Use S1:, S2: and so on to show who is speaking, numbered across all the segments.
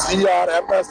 S1: CRMS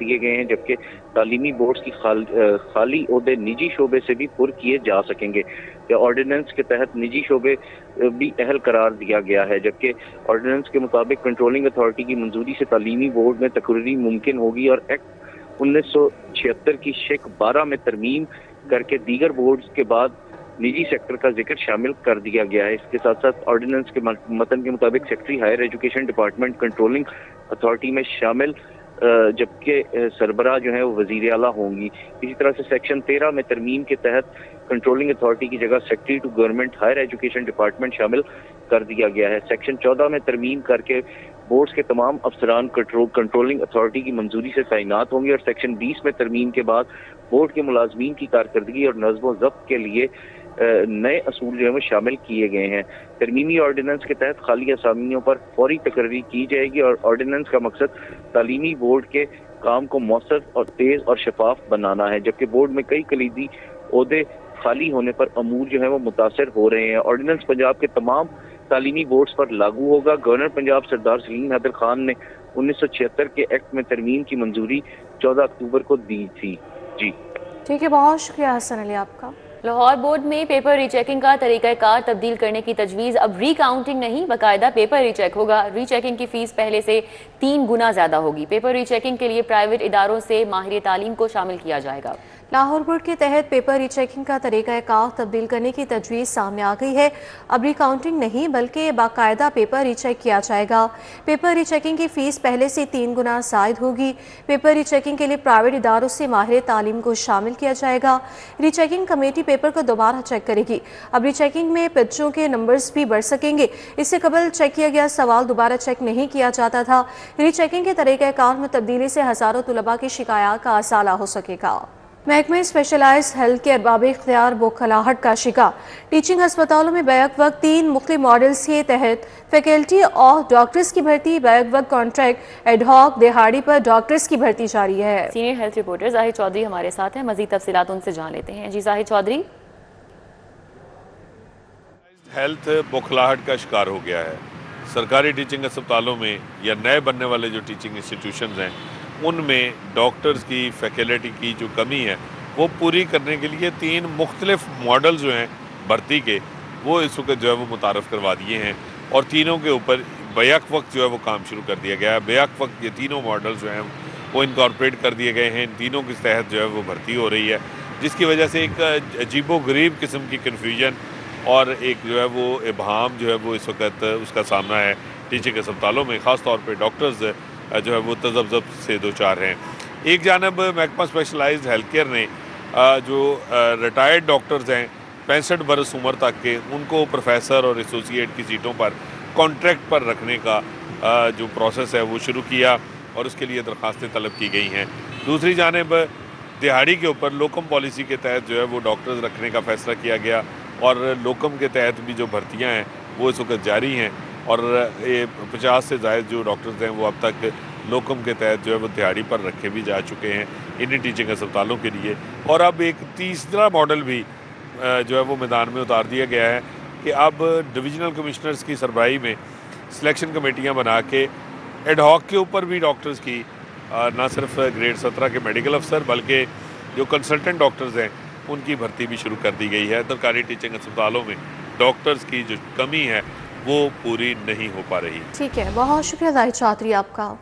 S2: دیے گئے ہیں، جبکہ تعلیمی بورڈز کی خالی عہدے نجی شعبے سے بھی پر کیے جا سکیں گے۔ آرڈیننس کے تحت نجی شعبے بھی اہل قرار دیا گیا ہے، جبکہ آرڈیننس کے مطابق کنٹرولنگ اتھارٹی کی منظوری سے تعلیمی بورڈ میں تقرری ممکن ہوگی، اور ایکٹ 1976 کی شق 12 میں ترمیم کر کے دیگر بورڈز کے بعد نجی سیکٹر کا ذکر شامل کر دیا گیا ہے۔ اس کے ساتھ ساتھ آرڈیننس کے متن کے مطابق secretary higher education department controlling authority میں شامل، جبکہ سربراہ جو ہے وہ وزیر اعلیٰ ہوں گی۔ اسی طرح سے سیکشن 13 میں ترمیم کے تحت کنٹرولنگ اتھارٹی کی جگہ secretary to government higher education department شامل کر دیا گیا ہے۔ سیکشن 14 میں ترمیم کر کے بورڈز کے تمام افسران کنٹرولنگ اتھارٹی کی منظوری سے تعینات ہوں گے، اور سیکشن 20 میں ترمیم کے بعد بورڈ کے ملازمین کی کارکردگی اور نظم و ضبط کے لیے نئے اصول جو ہیں وہ شامل کیے گئے ہیں۔ ترمیمی آرڈیننس کے تحت خالی اسامیوں پر فوری تقرری کی جائے گی، اور آرڈیننس کا مقصد تعلیمی بورڈ کے کام کو مؤثر اور تیز اور شفاف بنانا ہے، جبکہ بورڈ میں کئی کلیدی عہدے خالی ہونے پر امور جو ہیں وہ متاثر ہو رہے ہیں۔ آرڈیننس پنجاب کے تمام تعلیمی بورڈز پر لاگو ہوگا۔ گورنر پنجاب سردار سلیم حیدر خان نے 1976 کے ایکٹ میں ترمیم کی منظوری 14 اکتوبر کو دی تھی۔ جی
S3: ٹھیک ہے، بہت شکریہ حسن علی آپ کا۔
S4: لاہور بورڈ میں پیپر ری چیکنگ کا طریقہ کار تبدیل کرنے کی تجویز، اب ری کاؤنٹنگ نہیں باقاعدہ پیپر ری چیک ہوگا۔ ری چیکنگ کی فیس پہلے سے 3 گنا زیادہ ہوگی۔ پیپر ری چیکنگ کے لیے پرائیویٹ اداروں سے ماہر تعلیم کو شامل کیا جائے گا۔
S3: لاہور بورڈ کے تحت پیپر ری چیکنگ کا طریقہ کار تبدیل کرنے کی تجویز سامنے آ گئی ہے۔ اب ری کاؤنٹنگ نہیں بلکہ باقاعدہ پیپر ری چیک کیا جائے گا۔ پیپر ری چیکنگ کی فیس پہلے سے 3 گنا زائد ہوگی۔ پیپر ری چیکنگ کے لیے پرائیویٹ اداروں سے ماہر تعلیم کو شامل کیا جائے گا۔ ری چیکنگ کمیٹی پیپر کو دوبارہ چیک کرے گی۔ اب ری چیکنگ میں پیجوں کے نمبرز بھی بڑھ سکیں گے۔ اس سے قبل چیک کیا گیا سوال دوبارہ چیک نہیں کیا جاتا تھا۔ ری چیکنگ کے طریقہ کار میں تبدیلی سے ہزاروں طلباء کی شکایات کا ازالہ ہو سکے گا۔ محکمہ اسپیشلائزڈ ہیلتھ کے ارباب اختیار بوکھلاہٹ کا شکار۔ ٹیچنگ ہسپتالوں میں بیک وقت 3 مختلف ماڈلز کے تحت فیکلٹی اور ڈاکٹرز کی بھرتی، بیک وقت کانٹریکٹ، ایڈ ہاک، دہاڑی پر ڈاکٹرز کی بھرتی جاری ہے۔
S4: سینئر ہیلتھ رپورٹر زاہد چودھری ہمارے ساتھ ہیں، مزید تفصیلات ان سے جان لیتے ہیں۔ جی زاہد چودھری۔
S5: ہیلتھ بوکھلاہٹ کا شکار ہو گیا ہے۔ سرکاری ٹیچنگ اسپتالوں میں یا نئے بننے والے جو ٹیچنگ انسٹیٹیوشنز ہیں ان میں ڈاکٹرز کی فیکلٹی کی جو کمی ہے وہ پوری کرنے کے لیے 3 مختلف ماڈل جو ہیں بھرتی کے وہ اس وقت جو ہے وہ متعارف کروا دیے ہیں، اور تینوں کے اوپر بیک وقت جو ہے وہ کام شروع کر دیا گیا ہے۔ بیک وقت یہ تینوں ماڈل جو ہیں وہ انکارپوریٹ کر دیے گئے ہیں، ان تینوں کے تحت جو ہے وہ بھرتی ہو رہی ہے، جس کی وجہ سے ایک عجیب و غریب قسم کی کنفیوژن اور ایک جو ہے وہ ابہام جو ہے وہ اس وقت اس کا سامنا ہے ٹیچنگ اسپتالوں میں، خاص طور پہ ڈاکٹرز جو ہے وہ تذبذب سے دوچار ہیں۔ ایک جانب محکمہ اسپیشلائزڈ ہیلتھ کیئر نے جو ریٹائرڈ ڈاکٹرز ہیں 65 برس عمر تک کے، ان کو پروفیسر اور ایسوسیٹ کی سیٹوں پر کانٹریکٹ پر رکھنے کا جو پروسیس ہے وہ شروع کیا، اور اس کے لیے درخواستیں طلب کی گئی ہیں۔ دوسری جانب دہاڑی کے اوپر لوکم پالیسی کے تحت جو ہے وہ ڈاکٹرز رکھنے کا فیصلہ کیا گیا، اور لوکم کے تحت بھی جو بھرتیاں ہیں وہ اس وقت جاری ہیں، اور 50 سے زائد جو ڈاکٹرز ہیں وہ اب تک لوکم کے تحت جو ہے وہ دہاڑی پر رکھے بھی جا چکے ہیں انہیں ٹیچنگ اسپتالوں کے لیے۔ اور اب ایک تیسرا ماڈل بھی جو ہے وہ میدان میں اتار دیا گیا ہے کہ اب ڈویژنل کمشنرز کی سربراہی میں سلیکشن کمیٹیاں بنا کے ایڈ ہاک کے اوپر بھی ڈاکٹرز کی نہ صرف گریڈ 17 کے میڈیکل افسر بلکہ جو کنسلٹنٹ ڈاکٹرز ہیں ان کی بھرتی بھی شروع کر دی گئی ہے۔ سرکاری ٹیچنگ اسپتالوں میں ڈاکٹرز کی جو کمی ہے وہ پوری نہیں ہو پا رہی۔
S3: ٹھیک ہے، بہت شکریہ زاہد چودھری آپ کا۔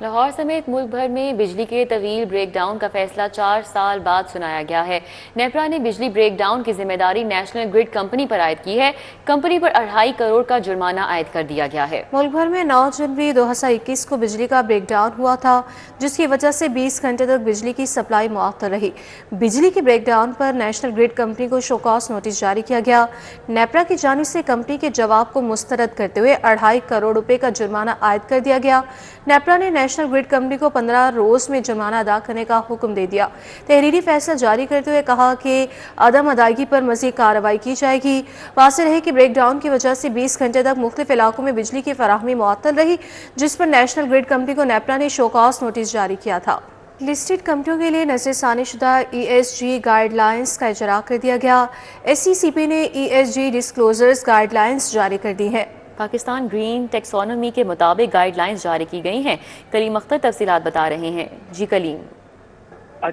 S4: لاہور سمیت ملک بھر میں بجلی کے طویل بریک ڈاؤن کا فیصلہ 4 سال بعد سنایا گیا ہے۔ نیپرا نے بجلی بریک ڈاؤن کی ذمہ داری نیشنل گرڈ کمپنی پر عائد کی ہے۔ کمپنی پر 2.5 کروڑ کا جرمانہ عائد کر دیا گیا ہے۔
S3: ملک بھر میں 9 جنوری 2021 کو بجلی کا بریک ڈاؤن ہوا تھا، جس کی وجہ سے 20 گھنٹے تک بجلی کی سپلائی معطل رہی۔ بجلی کے بریک ڈاؤن پر نیشنل گرڈ کمپنی کو شو کاز نوٹس جاری کیا گیا۔ نیپرا کی جانب سے کمپنی کے جواب کو مسترد کرتے ہوئے 2.5 کروڑ روپے کا جرمانہ عائد کر دیا گیا۔ نیپرا نے نیشنل گرڈ کمپنی کو 15 روز میں جرمانہ ادا کرنے کا حکم دے دیا۔ تحریری فیصلہ جاری کرتے ہوئے کہا کہ عدم ادائیگی پر مزید کارروائی کی جائے گی۔ واضح رہے کہ بریک ڈاؤن کی وجہ سے 20 گھنٹے تک مختلف علاقوں میں بجلی کی فراہمی معطل رہی، جس پر نیشنل گرڈ کمپنی کو نیپرا نے شو کاز نوٹس جاری کیا تھا۔ لسٹڈ کمپنیوں کے لیے نظر ثانی شدہ ESG گائیڈ لائنز کا اجرا کر دیا گیا۔ SECP نے ESG ڈسکلوزرز گائیڈ لائنز جاری کر دی ہیں۔
S4: پاکستان گرین ٹیکسونومی کے مطابق گائیڈ لائنز جاری کی گئی ہیں۔ کلیم اختر تفصیلات بتا رہے ہیں۔ جی کلیم۔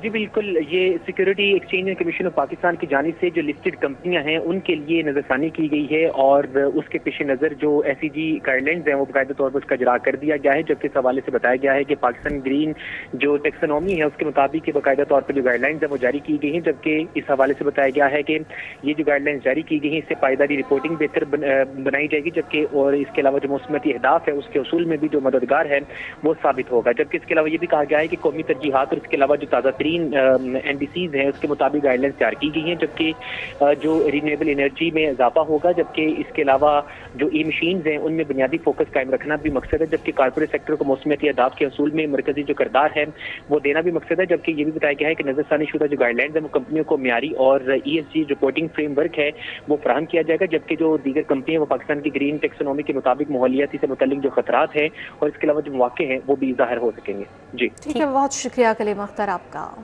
S6: جی بالکل، یہ security exchange commission of Pakistan کی جانب سے جو لسٹڈ کمپنیاں ہیں ان کے لیے نظر ثانی کی گئی ہے، اور اس کے پیش نظر جو ایس ای جی گائیڈ لائنز ہیں وہ باقاعدہ طور پر اس کا اجرا کر دیا گیا ہے، جبکہ اس حوالے سے بتایا گیا ہے کہ پاکستان گرین جو ٹیکسونومی ہے اس کے مطابق باقاعدہ طور پر جو گائیڈ لائنز ہیں وہ جاری کی گئی ہیں، جبکہ اس حوالے سے بتایا گیا ہے کہ یہ جو گائیڈ لائنز جاری کی گئی ہیں اس سے پائیداری رپورٹنگ بہتر بنائی جائے گی، جبکہ اور اس کے علاوہ جو موسمیاتی اہداف ہے اس کے حصول میں بھی جو مددگار ہے وہ ثابت ہوگا، جبکہ اس کے علاوہ یہ بھی کہا گیا ہے کہ قومی ترجیحات اور اس کے علاوہ جو تازہ ترین این ڈی سیز ہیں اس کے مطابق گائیڈ لائنز تیار کی گئی ہیں، جبکہ جو رینیویبل انرجی میں اضافہ ہوگا، جبکہ اس کے علاوہ جو ای مشینز ہیں ان میں بنیادی فوکس قائم رکھنا بھی مقصد ہے، جبکہ کارپوریٹ سیکٹر کو موسمیاتی اہداف کے حصول میں مرکزی جو کردار ہے وہ دینا بھی مقصد ہے، جبکہ یہ بھی بتایا گیا ہے کہ نظر ثانی شدہ جو گائیڈ لائنز ہیں وہ کمپنیوں کو معیاری اور E S G reporting framework ہے وہ فراہم کیا جائے گا، جبکہ جو دیگر کمپنیاں وہ پاکستان کی گرین ٹیکسونومی کے مطابق ماحولیاتی سے متعلق جو خطرات ہیں اور اس کے علاوہ جو مواقع ہیں وہ بھی ظاہر ہو سکیں گے۔ جی
S3: ٹھیک ہے، بہت شکریہ کلیم اختر آپ کا۔